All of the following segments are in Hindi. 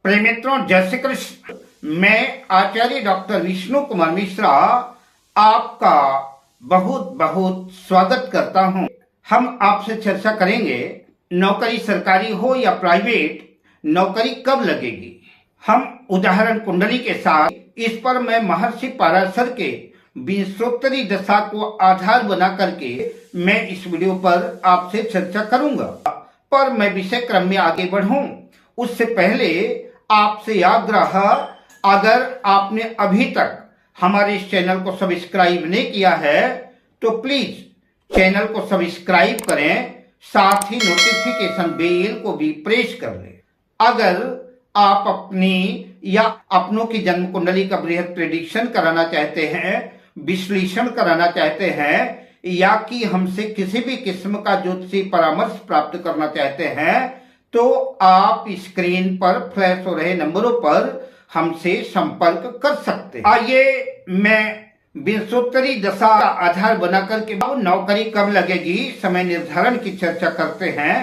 प्रिय मित्रों, जय श्री कृष्ण। मैं आचार्य डॉक्टर विष्णु कुमार मिश्रा आपका बहुत बहुत स्वागत करता हूं। हम आपसे चर्चा करेंगे नौकरी सरकारी हो या प्राइवेट, नौकरी कब लगेगी। हम उदाहरण कुंडली के साथ इस पर मैं महर्षि पराशर के विंशोत्तरी दशा को आधार बना करके मैं इस वीडियो पर आपसे चर्चा करूंगा। पर मैं विषय क्रम में आगे बढ़ूं उससे पहले आपसे आग्रह, अगर आपने अभी तक हमारे इस चैनल को सब्सक्राइब नहीं किया है तो प्लीज चैनल को सब्सक्राइब करें, साथ ही नोटिफिकेशन बेल को भी प्रेस कर लें। अगर आप अपनी या अपनों की जन्म कुंडली का बृहद प्रेडिक्शन कराना चाहते हैं, विश्लेषण कराना चाहते हैं, या कि हमसे किसी भी किस्म का ज्योतिषी परामर्श प्राप्त करना चाहते हैं तो आप स्क्रीन पर फ्लैश हो रहे नंबरों पर हमसे संपर्क कर सकते हैं। आइए मैं विंशोत्तरी दशा का आधार बनाकर के नौकरी कब लगेगी, समय निर्धारण की चर्चा करते हैं।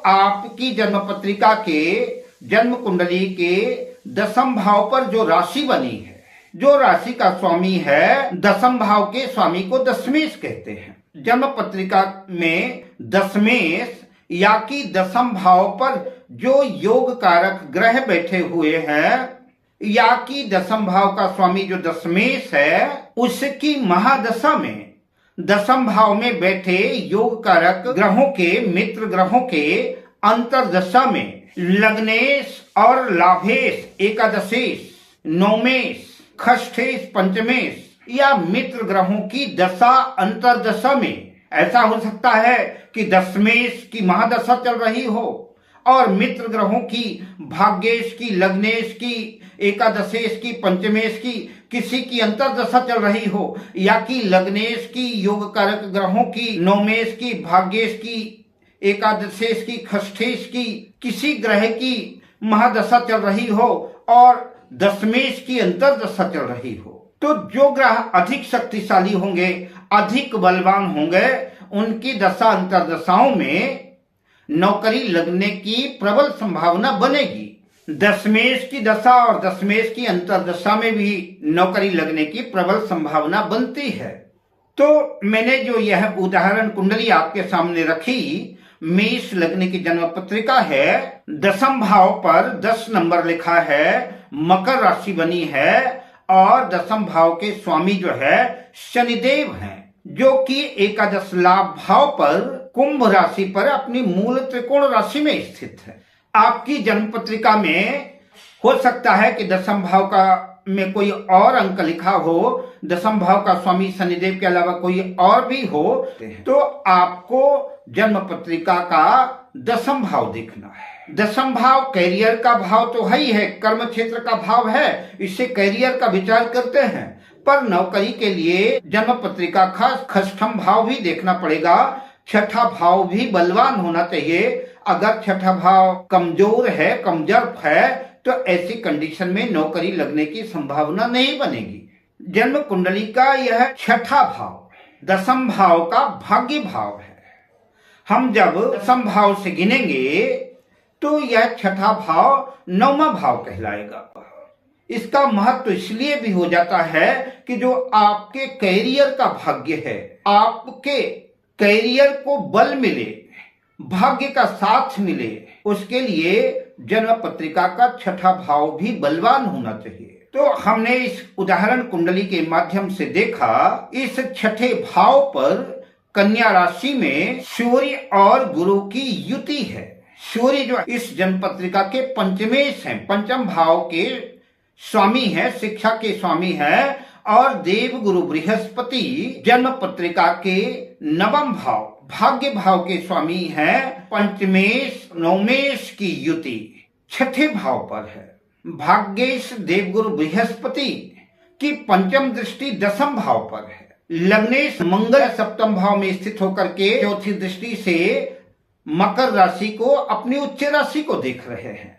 आपकी जन्म पत्रिका के जन्म कुंडली के दशम भाव पर जो राशि बनी है, जो राशि का स्वामी है, दशम भाव के स्वामी को दशमेश कहते हैं। जन्म पत्रिका में दशमेश या कि दशम भाव पर जो योग कारक ग्रह बैठे हुए हैं, या कि दशम भाव का स्वामी जो दशमेश है, उसकी महादशा में दशम भाव में बैठे योग कारक ग्रहों के, मित्र ग्रहों के अंतरदशा में लग्नेश और लाभेश, एकादशेश, नौमेश, खष्ठेश, पंचमेश या मित्र ग्रहों की दशा अंतरदशा में ऐसा हो सकता है कि दशमेश की महादशा चल रही हो और मित्र ग्रहों की, भाग्येश की, लग्नेश की, एकादशेश की, पंचमेश की किसी की अंतरदशा चल रही हो, या कि लग्नेश की, योग कारक ग्रहों की, नौमेश की, भाग्येश की, एकादशेश की, खष्ठेश की किसी ग्रह की महादशा चल रही हो और दशमेश की अंतरदशा चल रही हो, तो जो ग्रह अधिक शक्तिशाली होंगे, अधिक बलवान होंगे, उनकी दशा अंतरदशाओं में नौकरी लगने की प्रबल संभावना बनेगी। दशमेश की दशा और दशमेश की अंतरदशा में भी नौकरी लगने की प्रबल संभावना बनती है। तो मैंने जो यह उदाहरण कुंडली आपके सामने रखी, मेष लग्न की जन्म पत्रिका है, दशम भाव पर 10 नंबर लिखा है, मकर राशि बनी है और दशम भाव के स्वामी जो है शनिदेव हैं, जो कि एकादश लाभ भाव पर कुंभ राशि पर अपनी मूल त्रिकोण राशि में स्थित है। आपकी जन्म पत्रिका में हो सकता है कि दशम भाव का में कोई और अंक लिखा हो, दशम भाव का स्वामी शनिदेव के अलावा कोई और भी हो, तो आपको जन्म पत्रिका का दशम भाव देखना है। दशम भाव कैरियर का भाव तो है ही है, कर्म क्षेत्र का भाव है, इससे कैरियर का विचार करते हैं, पर नौकरी के लिए जन्म पत्रिका का खष्ठम भाव भी देखना पड़ेगा, छठा भाव भी बलवान होना चाहिए। अगर छठा भाव कमजोर है, कमजोर है, तो ऐसी कंडीशन में नौकरी लगने की संभावना नहीं बनेगी। जन्म कुंडली का यह छठा भाव दशम भाव का भाग्य भाव है। हम जब दशम भाव से गिनेंगे तो यह छठा भाव नौवां भाव कहलाएगा। इसका महत्व इसलिए भी हो जाता है कि जो आपके कैरियर का भाग्य है, आपके कैरियर को बल मिले, भाग्य का साथ मिले, उसके लिए जन्म पत्रिका का छठा भाव भी बलवान होना चाहिए। तो हमने इस उदाहरण कुंडली के माध्यम से देखा, इस छठे भाव पर कन्या राशि में सूर्य और गुरु की युति है। सूर्य जो इस जन्म पत्रिका के पंचमेश हैं, पंचम भाव के स्वामी है, शिक्षा के स्वामी है, और देव गुरु बृहस्पति जन्म पत्रिका के नवम भाव, भाग्य भाव के स्वामी है। पंचमेश नवमेश की युति छठे भाव पर है। भाग्येश देवगुरु बृहस्पति की पंचम दृष्टि दशम भाव पर है। लग्नेश मंगल सप्तम भाव में स्थित होकर के चौथी दृष्टि से मकर राशि को, अपनी उच्च राशि को देख रहे हैं।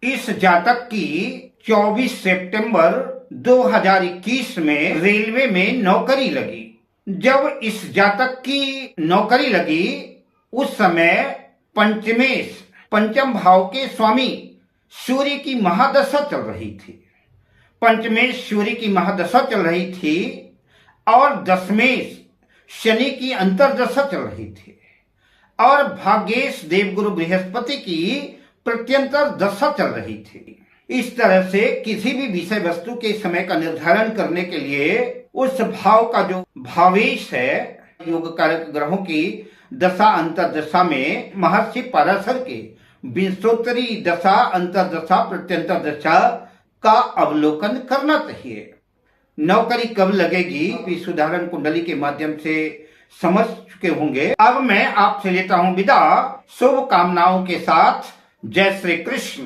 इस जातक की 24 सितंबर 2021 में रेलवे में नौकरी लगी। जब इस जातक की नौकरी लगी उस समय पंचमेश, पंचम भाव के स्वामी सूर्य की महादशा चल रही थी, पंचमेश सूर्य की महादशा चल रही थी और दशमेश शनि की अंतर्दशा चल रही थी और भाग्येश देवगुरु बृहस्पति की प्रत्यंतर दशा चल रही थी। इस तरह से किसी भी विषय वस्तु के समय का निर्धारण करने के लिए उस भाव का जो भावेश है, योग कारक ग्रहों की दशा अंतर्दशा में महर्षि पराशर के विंशोत्तरी दशा अंतर्दशा प्रत्यंतर दशा का अवलोकन करना चाहिए। नौकरी कब लगेगी इस उदाहरण कुंडली के माध्यम से समझ चुके होंगे। अब मैं आपसे लेता हूं विदा शुभ कामनाओं के साथ। जय श्री कृष्ण।